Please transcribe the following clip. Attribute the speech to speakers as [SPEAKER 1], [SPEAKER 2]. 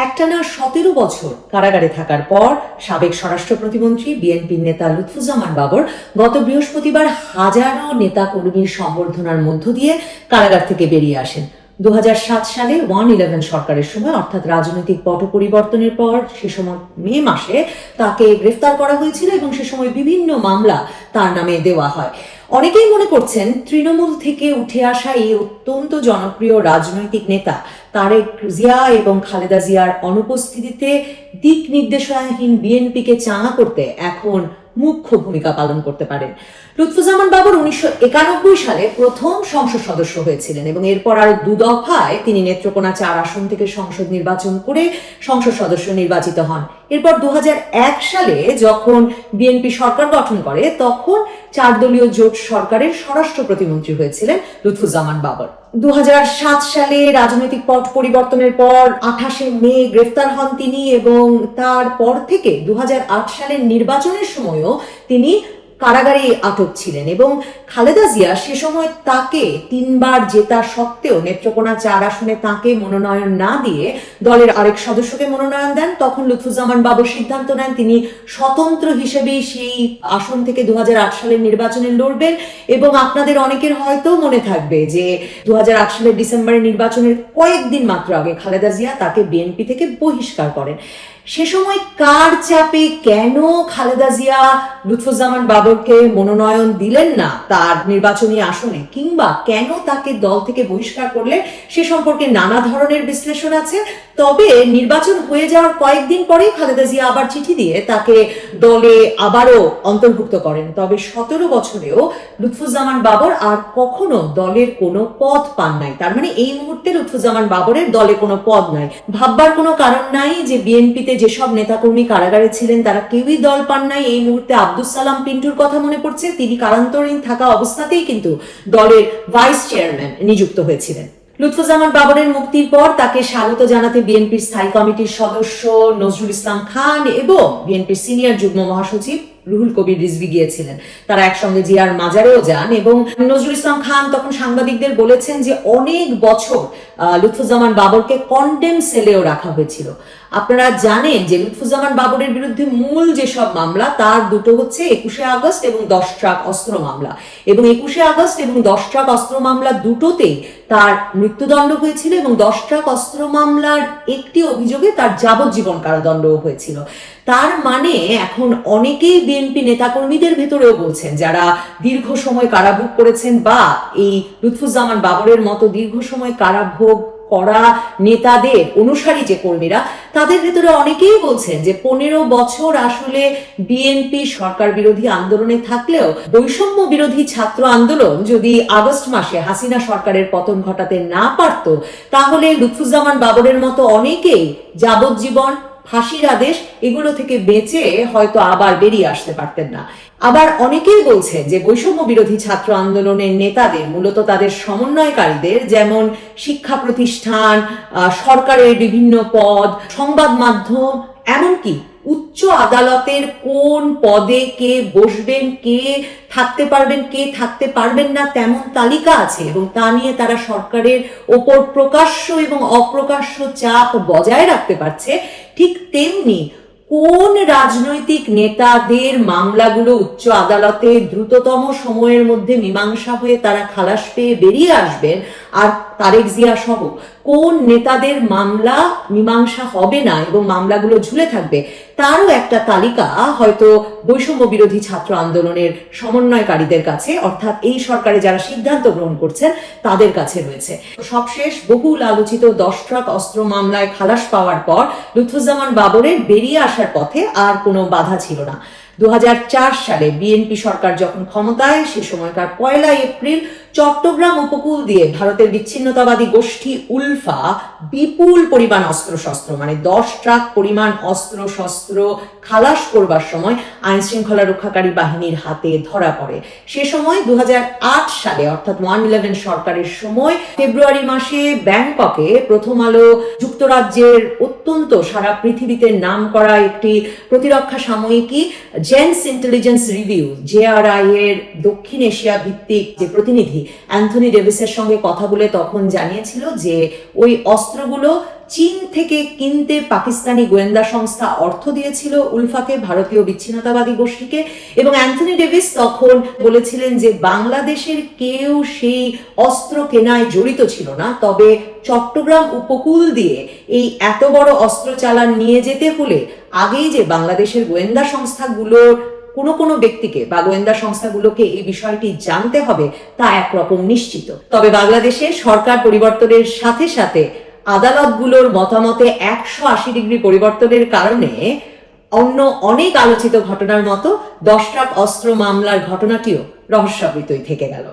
[SPEAKER 1] একটানা ১৭ বছর কারাগারে থাকার পর সাবেক স্বরাষ্ট্র প্রতিমন্ত্রী বিএনপির নেতা লুৎফুজ্জামান বাবর গত বৃহস্পতিবার হাজারো নেতা কর্মীর সম্বর্ধনার মধ্য দিয়ে কারাগার থেকে বেরিয়ে আসেন। ২০০৭ সালে 1-11 সরকারের সময় অর্থাৎ রাজনৈতিক পট পরিবর্তনের পর সে সময় মে মাসে তাকে গ্রেফতার করা হয়েছিল এবং সে সময় বিভিন্ন মামলা তার নামে দেওয়া হয়। অনেকেই মনে করছেন তৃণমূল থেকে উঠে আসা এই অত্যন্ত জনপ্রিয় রাজনৈতিক নেতা তারেক জিয়া এবং খালেদা জিয়ার অনুপস্থিতিতে দিক নির্দেশনাহীন বিএনপিকে চাঙা করতে এখন মুখ্য ভূমিকা পালন করতে পারেন। লুৎফুজ্জামান বাবর ১৯৯১ সালে প্রথম সংসদ সদস্য হয়েছিলেন এবং এরপর আরো ২ দফায় তিনি নেত্রকোনা ৪ আসন থেকে সংসদ নির্বাচন করে সংসদ সদস্য নির্বাচিত হন। এরপর ২০০১ সালে যখন বিএনপি সরকার গঠন করে তখন ৪ দলীয় জোট সরকারের স্বরাষ্ট্র প্রতিমন্ত্রী হয়েছিলেন লুৎফুজ্জামান বাবর। ২০০৭ সালে রাজনৈতিক পট পরিবর্তনের পর ২৮শে মে গ্রেফতার হন তিনি এবং তারপর থেকে ২০০৮ সালের নির্বাচনের সময়ও তিনি কারাগারে আটক ছিলেন এবং খালেদা জিয়া সে সময় তাকে ৩ বার জেতা সত্ত্বেও নেত্রকোনা ৪ আসনে তাকে মনোনয়ন না দিয়ে দলের আরেক সদস্যকে মনোনয়ন দেন। তখন লুৎফুজ্জামান বাবর সিদ্ধান্ত নেন তিনি স্বতন্ত্র হিসেবেই সেই আসন থেকে ২০০৮ সালের নির্বাচনে লড়বেন এবং আপনাদের অনেকের হয়তো মনে থাকবে যে ২০০৮ সালের ডিসেম্বরের নির্বাচনের কয়েকদিন মাত্র আগে খালেদা জিয়া তাকে বিএনপি থেকে বহিষ্কার করেন। সে সময় কার চাপে কেন খালেদা জিয়া লুৎফুজ্জামান বাবরকে মনোনয়ন দিলেন না তার নির্বাচনী আসনে, কিংবা কেন তাকে দল থেকে বহিষ্কার করলেন সে সম্পর্কে নানা ধরনের বিশ্লেষণ আছে। তবে নির্বাচন হয়ে যাওয়ার কয়েকদিন পরেই খালেদা জিয়া আবার চিঠি দিয়ে তাকে দলে আবারও অন্তর্ভুক্ত করেন। তবে ১৭ বছরেও লুৎফুজ্জামান বাবর আর কখনো দলের কোনো পদ পান নাই। তার মানে এই মুহূর্তে লুৎফুজ্জামান বাবরের দলে কোনো পদ নাই। ভাববার কোনো কারণ নাই যে বিএনপিতে যেসব নেতাকর্মী কারাগারে ছিলেন তারা কেউই দল পান নাই। এই মুহূর্তে আব্দুস সালাম পিন্টুর কথা মনে পড়ছে, তিনি কারান্তরীণ থাকা অবস্থাতেই কিন্তু দলের ভাইস চেয়ারম্যান নিযুক্ত হয়েছিলেন। লুৎফুজ্জামান বাবরের মুক্তির পর তাকে স্বাগত জানাতে বিএনপির স্থায়ী কমিটির সদস্য নজরুল ইসলাম খান এবং বিএনপির সিনিয়র যুগ্ম মহাসচিব রুহুল কবির রিজভী গিয়েছিলেন। তারা একসঙ্গে জিয়ার মাজারেও যান এবং নজরুল ইসলাম খান তখন সাংবাদিকদের বলেছেন যে অনেক বছর লুৎফুজ্জামান বাবরকে কন্ডেম সেলেও রাখা হয়েছিল। আপনারা জানেন যে লুৎফুজ্জামান বাবরের বিরুদ্ধে মূল যেসব মামলা তার দুটো হচ্ছে ২১শে আগস্ট এবং ১০ ট্রাক অস্ত্র মামলা, এবং ২১শে আগস্ট এবং ১০ ট্রাক অস্ত্র মামলা দুটোতেই তার মৃত্যুদণ্ড হয়েছিল এবং ১০ ট্রাক অস্ত্র মামলার একটি অভিযোগে তার যাবজ্জীবন কারাদণ্ডও হয়েছিল। তার মানে এখন অনেকেই বিএনপি নেতাকর্মীদের ভেতরেও বলছেন যারা দীর্ঘ সময় কারাভোগ করেছেন বা এই লুৎফুজ্জামান বাবরের মতো দীর্ঘ সময় কারাভোগ করা নেতাদের অনুসারী যে কর্মীরা তাদের ভেতরে অনেকেই বলছেন যে ১৫ বছর আসলে বিএনপি সরকার বিরোধী আন্দোলনে থাকলেও বৈষম্য বিরোধী ছাত্র আন্দোলন যদি আগস্ট মাসে হাসিনা সরকারের পতন ঘটাতে না পারত তাহলে লুৎফুজ্জামান বাবরের মতো অনেকেই যাবজ্জীবন, ফাঁসির আদেশ এগুলো থেকে বেঁচে হয়তো আবার বেরিয়ে আসতে পারতেন না। আবার অনেকেই বলছেন যে বৈষম্য বিরোধী ছাত্র আন্দোলনের নেতাদের, মূলত তাদের সমন্বয়কারীদের, যেমন শিক্ষা প্রতিষ্ঠান, সরকারের বিভিন্ন পদ, সংবাদ মাধ্যম, এমনকি উচ্চ আদালতের কোন পদে কে বসবেন, কে থাকতে পারবেন, কে থাকতে পারবেন না তেমন তালিকা আছে এবং তা নিয়ে তারা সরকারের ওপর প্রকাশ্য এবং অপ্রকাশ্য চাপ বজায় রাখতে পারছে। ঠিক তেমনি কোন রাজনৈতিক নেতাদের মামলাগুলো উচ্চ আদালতে দ্রুততম সময়ের মধ্যে মীমাংসা হয়ে তারা খালাস পেয়ে বেরিয়ে আসবেন আর তারেক জিয়া সহ কোন নেতাদের মামলা মীমাংসা হবে না এবং মামলাগুলো ঝুলে থাকবে তারও একটা তালিকা হয়তো বৈষম্য বিরোধী ছাত্র আন্দোলনের সমন্বয়কারীদের কাছে, অর্থাৎ এই সরকারে যারা সিদ্ধান্ত গ্রহণ করছেন তাদের কাছে রয়েছে। সবশেষ বহুল আলোচিত ১০ ট্রাক অস্ত্র মামলায় খালাস পাওয়ার পর লুৎফুজ্জামান বাবরের বেরিয়ে আসার পথে আর কোনো বাধা ছিল না। ২০০৪ সালে বিএনপি সরকার যখন ক্ষমতায়, সে সময়কার ১লা এপ্রিল চট্টগ্রাম উপকূল দিয়ে ভারতের বিচ্ছিন্নতাবাদী গোষ্ঠী উলফা বিপুল পরিমাণ অস্ত্রশস্ত্র, মানে ১০ ট্রাক পরিমাণ অস্ত্রশস্ত্র খালাস করবার সময় আইন শৃঙ্খলা রক্ষাকারী বাহিনীর হাতে ধরা পড়ে। সে সময় ২০০৮ সালে অর্থাৎ 1-11 সরকারের সময় ফেব্রুয়ারি মাসে ব্যাংককে প্রথম আলো যুক্তরাজ্যের অত্যন্ত সারা পৃথিবীতে নাম করা একটি প্রতিরক্ষা সাময়িকী জেন্স ইন্টেলিজেন্স রিভিউ JRI এর দক্ষিণ এশিয়া ভিত্তিক যে প্রতিনিধি অ্যান্থনি ডেভিসের সঙ্গে কথা বলে তখন জানিয়েছিল যে ওই অস্ত্রগুলো চীন থেকে কিনতে পাকিস্তানি গোয়েন্দা সংস্থা অর্থ দিয়েছিল উলফাকে, ভারতীয় বিচ্ছিন্নতাবাদী গোষ্ঠীকে, এবং অ্যান্থনি ডেভিস তখন বলেছিলেন যে বাংলাদেশের কেউ সেই অস্ত্র কেনায় জড়িত ছিল না, তবে চট্টগ্রাম উপকূল দিয়ে এই এত বড় অস্ত্র চালান নিয়ে যেতে হলে আগেই যে বাংলাদেশের গোয়েন্দা সংস্থাগুলোর কোনো ব্যক্তিকে বা গোয়েন্দা সংস্থাগুলোকে এই বিষয়টি জানতে হবে তা একরকম নিশ্চিত। তবে বাংলাদেশে সরকার পরিবর্তনের সাথে সাথে আদালতগুলোর মতামতে 180 ডিগ্রি পরিবর্তনের কারণে অন্য অনেক আলোচিত ঘটনার মতো 10 ট্রাক অস্ত্র মামলার ঘটনাটিও রহস্যাবৃতই থেকে গেল।